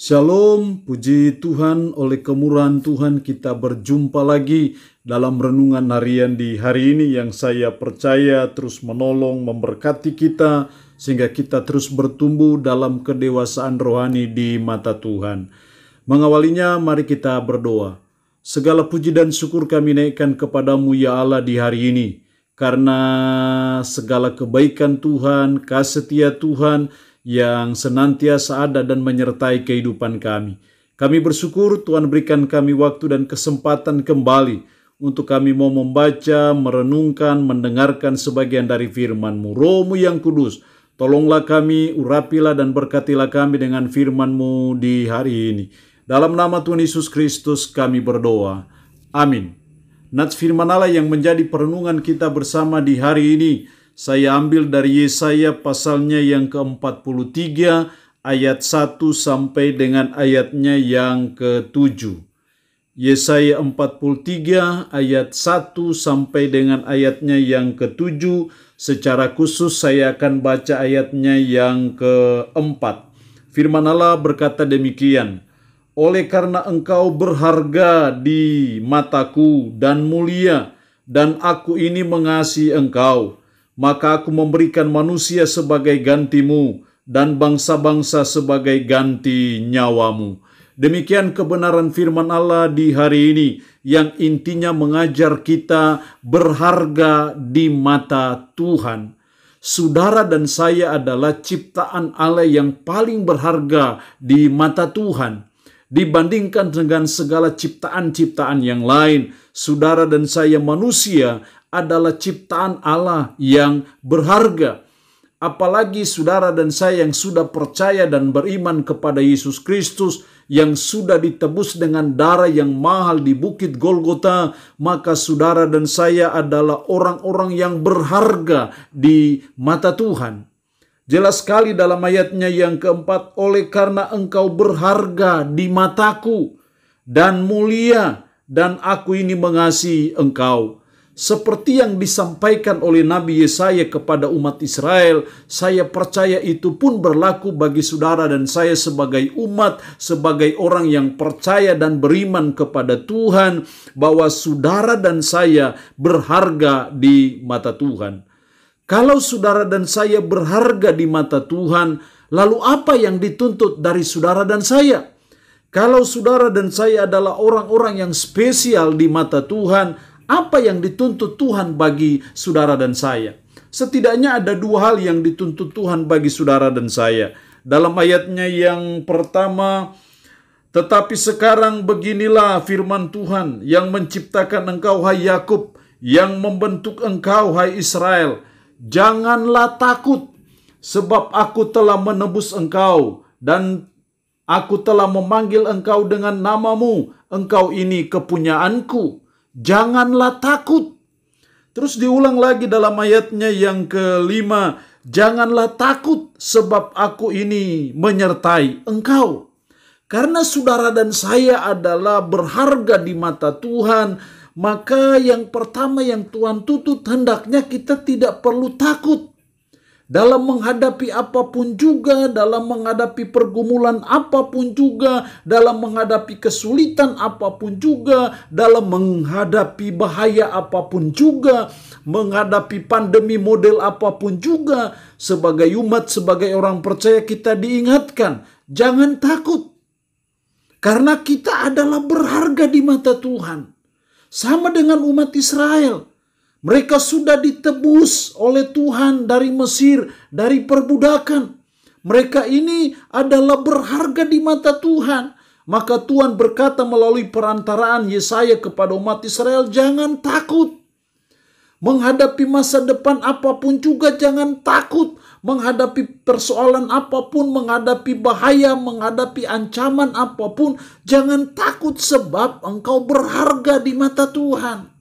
Shalom, puji Tuhan, oleh kemurahan Tuhan kita berjumpa lagi dalam renungan harian di hari ini yang saya percaya terus menolong, memberkati kita sehingga kita terus bertumbuh dalam kedewasaan rohani di mata Tuhan. Mengawalinya, mari kita berdoa. Segala puji dan syukur kami naikkan kepadamu ya Allah di hari ini, karena segala kebaikan Tuhan, kasih setia Tuhan yang senantiasa ada dan menyertai kehidupan kami. Kami bersyukur Tuhan berikan kami waktu dan kesempatan kembali untuk kami mau membaca, merenungkan, mendengarkan sebagian dari firman-Mu. Roh-Mu yang kudus, tolonglah kami, urapilah dan berkatilah kami dengan firman-Mu di hari ini. Dalam nama Tuhan Yesus Kristus kami berdoa. Amin. Nats firman Allah yang menjadi perenungan kita bersama di hari ini, saya ambil dari Yesaya pasalnya yang ke-43 ayat 1 sampai dengan ayatnya yang ke-7. Yesaya 43 ayat 1 sampai dengan ayatnya yang ke-7. Secara khusus saya akan baca ayatnya yang ke-4. Firman Allah berkata demikian. Oleh karena engkau berharga di mataku dan mulia, dan aku ini mengasihi engkau, maka aku memberikan manusia sebagai gantimu dan bangsa-bangsa sebagai ganti nyawamu. Demikian kebenaran firman Allah di hari ini yang intinya mengajar kita berharga di mata Tuhan. Saudara dan saya adalah ciptaan Allah yang paling berharga di mata Tuhan. Dibandingkan dengan segala ciptaan-ciptaan yang lain, saudara dan saya manusia adalah ciptaan Allah yang berharga. Apalagi saudara dan saya yang sudah percaya dan beriman kepada Yesus Kristus yang sudah ditebus dengan darah yang mahal di Bukit Golgota, maka saudara dan saya adalah orang-orang yang berharga di mata Tuhan. Jelas sekali dalam ayatnya yang keempat, oleh karena engkau berharga di mataku dan mulia, dan aku ini mengasihi engkau. Seperti yang disampaikan oleh Nabi Yesaya kepada umat Israel, saya percaya itu pun berlaku bagi saudara dan saya sebagai umat, sebagai orang yang percaya dan beriman kepada Tuhan, bahwa saudara dan saya berharga di mata Tuhan. Kalau saudara dan saya berharga di mata Tuhan, lalu apa yang dituntut dari saudara dan saya? Kalau saudara dan saya adalah orang-orang yang spesial di mata Tuhan, apa yang dituntut Tuhan bagi saudara dan saya? Setidaknya ada dua hal yang dituntut Tuhan bagi saudara dan saya. Dalam ayatnya yang pertama, tetapi sekarang beginilah firman Tuhan yang menciptakan engkau hai Yakub, yang membentuk engkau hai Israel. Janganlah takut, sebab aku telah menebus engkau, dan aku telah memanggil engkau dengan namamu. Engkau ini kepunyaanku. Janganlah takut. Terus diulang lagi dalam ayatnya yang kelima. Janganlah takut, sebab aku ini menyertai engkau. Karena saudara dan saya adalah berharga di mata Tuhan, maka yang pertama yang Tuhan tuntut, hendaknya kita tidak perlu takut. Dalam menghadapi apapun juga, dalam menghadapi pergumulan apapun juga, dalam menghadapi kesulitan apapun juga, dalam menghadapi bahaya apapun juga, menghadapi pandemi model apapun juga, sebagai umat, sebagai orang percaya kita diingatkan, jangan takut. Karena kita adalah berharga di mata Tuhan. Sama dengan umat Israel. Mereka sudah ditebus oleh Tuhan dari Mesir, dari perbudakan. Mereka ini adalah berharga di mata Tuhan. Maka Tuhan berkata melalui perantaraan Yesaya kepada umat Israel, jangan takut. Menghadapi masa depan apapun juga jangan takut. Menghadapi persoalan apapun, menghadapi bahaya, menghadapi ancaman apapun, jangan takut sebab engkau berharga di mata Tuhan.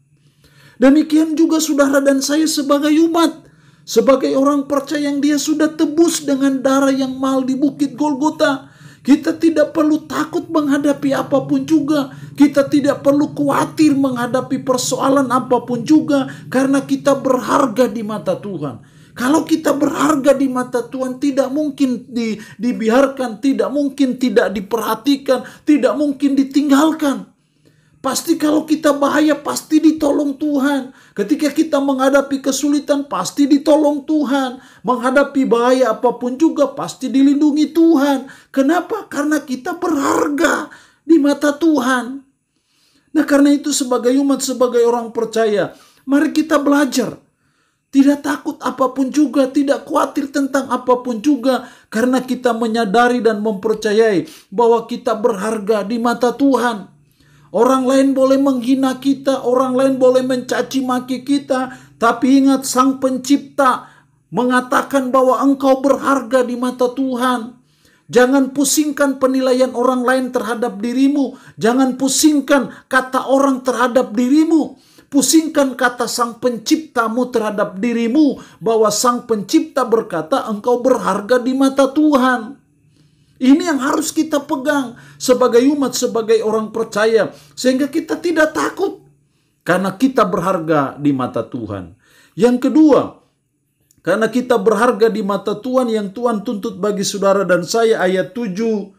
Demikian juga saudara dan saya sebagai umat, sebagai orang percaya yang dia sudah tebus dengan darah yang mahal di Bukit Golgota. Kita tidak perlu takut menghadapi apapun juga. Kita tidak perlu khawatir menghadapi persoalan apapun juga, karena kita berharga di mata Tuhan. Kalau kita berharga di mata Tuhan, tidak mungkin dibiarkan, tidak mungkin tidak diperhatikan, tidak mungkin ditinggalkan. Pasti kalau kita bahaya, pasti ditolong Tuhan. Ketika kita menghadapi kesulitan, pasti ditolong Tuhan. Menghadapi bahaya apapun juga, pasti dilindungi Tuhan. Kenapa? Karena kita berharga di mata Tuhan. Nah, karena itu sebagai umat, sebagai orang percaya, mari kita belajar. Tidak takut apapun juga, tidak khawatir tentang apapun juga. Karena kita menyadari dan mempercayai bahwa kita berharga di mata Tuhan. Orang lain boleh menghina kita, orang lain boleh mencaci maki kita. Tapi ingat, Sang Pencipta mengatakan bahwa engkau berharga di mata Tuhan. Jangan pusingkan penilaian orang lain terhadap dirimu. Jangan pusingkan kata orang terhadap dirimu. Pusingkan kata Sang Penciptamu terhadap dirimu, bahwa Sang Pencipta berkata engkau berharga di mata Tuhan. Ini yang harus kita pegang sebagai umat, sebagai orang percaya, sehingga kita tidak takut karena kita berharga di mata Tuhan. Yang kedua, karena kita berharga di mata Tuhan, yang Tuhan tuntut bagi saudara dan saya, ayat 7,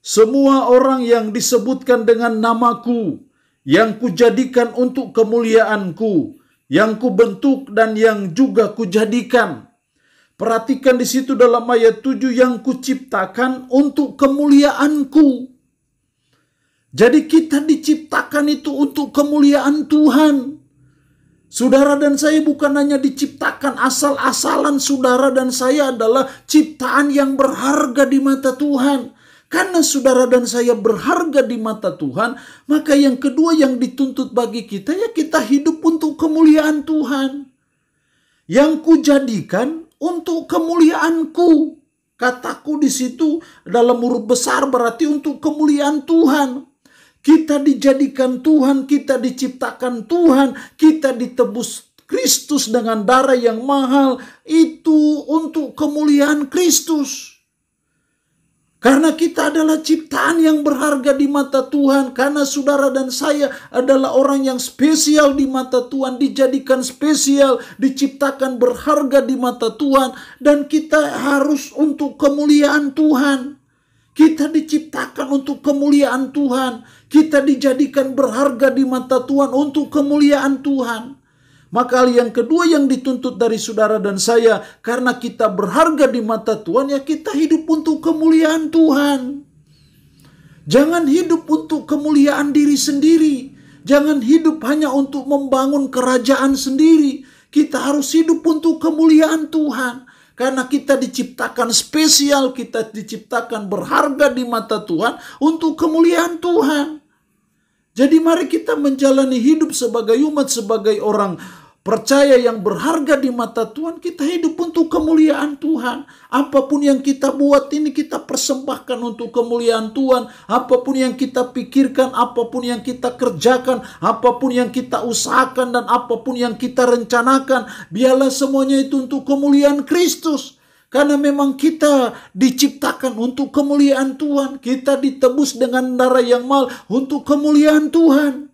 semua orang yang disebutkan dengan namaku, yang kujadikan untuk kemuliaanku, yang kubentuk dan yang juga kujadikan. Perhatikan di situ dalam ayat 7, yang kuciptakan untuk kemuliaanku. Jadi kita diciptakan itu untuk kemuliaan Tuhan. Saudara dan saya bukan hanya diciptakan asal-asalan. Saudara dan saya adalah ciptaan yang berharga di mata Tuhan. Karena saudara dan saya berharga di mata Tuhan, maka yang kedua yang dituntut bagi kita, ya kita hidup untuk kemuliaan Tuhan. Yang kujadikan untuk kemuliaanku. Kataku di situ dalam huruf besar berarti untuk kemuliaan Tuhan. Kita dijadikan Tuhan, kita diciptakan Tuhan, kita ditebus Kristus dengan darah yang mahal, itu untuk kemuliaan Kristus. Karena kita adalah ciptaan yang berharga di mata Tuhan. Karena saudara dan saya adalah orang yang spesial di mata Tuhan. Dijadikan spesial, diciptakan berharga di mata Tuhan. Dan kita harus untuk kemuliaan Tuhan. Kita diciptakan untuk kemuliaan Tuhan. Kita dijadikan berharga di mata Tuhan untuk kemuliaan Tuhan. Maka hal yang kedua yang dituntut dari saudara dan saya, karena kita berharga di mata Tuhan, ya kita hidup untuk kemuliaan Tuhan. Jangan hidup untuk kemuliaan diri sendiri. Jangan hidup hanya untuk membangun kerajaan sendiri. Kita harus hidup untuk kemuliaan Tuhan. Karena kita diciptakan spesial, kita diciptakan berharga di mata Tuhan untuk kemuliaan Tuhan. Jadi mari kita menjalani hidup sebagai umat, sebagai orang percaya yang berharga di mata Tuhan. Kita hidup untuk kemuliaan Tuhan. Apapun yang kita buat ini kita persembahkan untuk kemuliaan Tuhan. Apapun yang kita pikirkan, apapun yang kita kerjakan, apapun yang kita usahakan, dan apapun yang kita rencanakan, biarlah semuanya itu untuk kemuliaan Kristus. Karena memang kita diciptakan untuk kemuliaan Tuhan. Kita ditebus dengan darah yang mahal untuk kemuliaan Tuhan.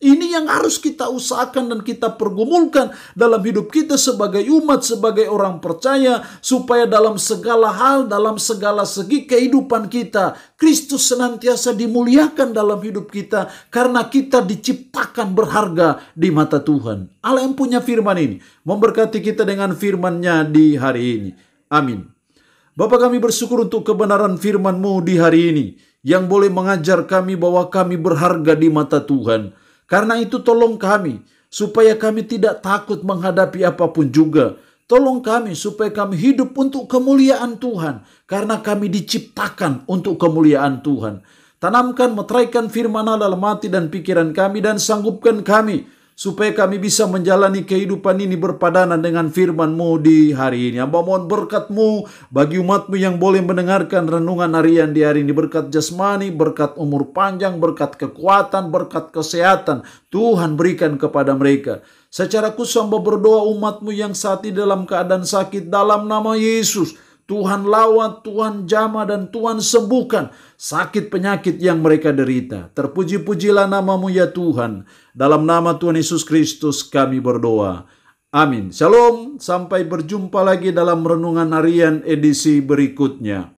Ini yang harus kita usahakan dan kita pergumulkan dalam hidup kita sebagai umat, sebagai orang percaya, supaya dalam segala hal, dalam segala segi kehidupan kita, Kristus senantiasa dimuliakan dalam hidup kita, karena kita diciptakan berharga di mata Tuhan. Allah yang punya firman ini memberkati kita dengan firman-Nya di hari ini. Amin. Bapa, kami bersyukur untuk kebenaran firman-Mu di hari ini, yang boleh mengajar kami bahwa kami berharga di mata Tuhan. Karena itu tolong kami, supaya kami tidak takut menghadapi apapun juga. Tolong kami supaya kami hidup untuk kemuliaan Tuhan. Karena kami diciptakan untuk kemuliaan Tuhan. Tanamkan, meteraikan firman Allah dalam hati dan pikiran kami, dan sanggupkan kami supaya kami bisa menjalani kehidupan ini berpadanan dengan firman-Mu di hari ini. Hamba mohon berkat-Mu bagi umat-Mu yang boleh mendengarkan renungan harian di hari ini. Berkat jasmani, berkat umur panjang, berkat kekuatan, berkat kesehatan Tuhan berikan kepada mereka. Secara khusus hamba berdoa umat-Mu yang saat ini dalam keadaan sakit, dalam nama Yesus, Tuhan lawat, Tuhan jamah, dan Tuhan sembuhkan sakit penyakit yang mereka derita. Terpuji-pujilah nama-Mu ya Tuhan. Dalam nama Tuhan Yesus Kristus kami berdoa. Amin. Shalom, sampai berjumpa lagi dalam renungan harian edisi berikutnya.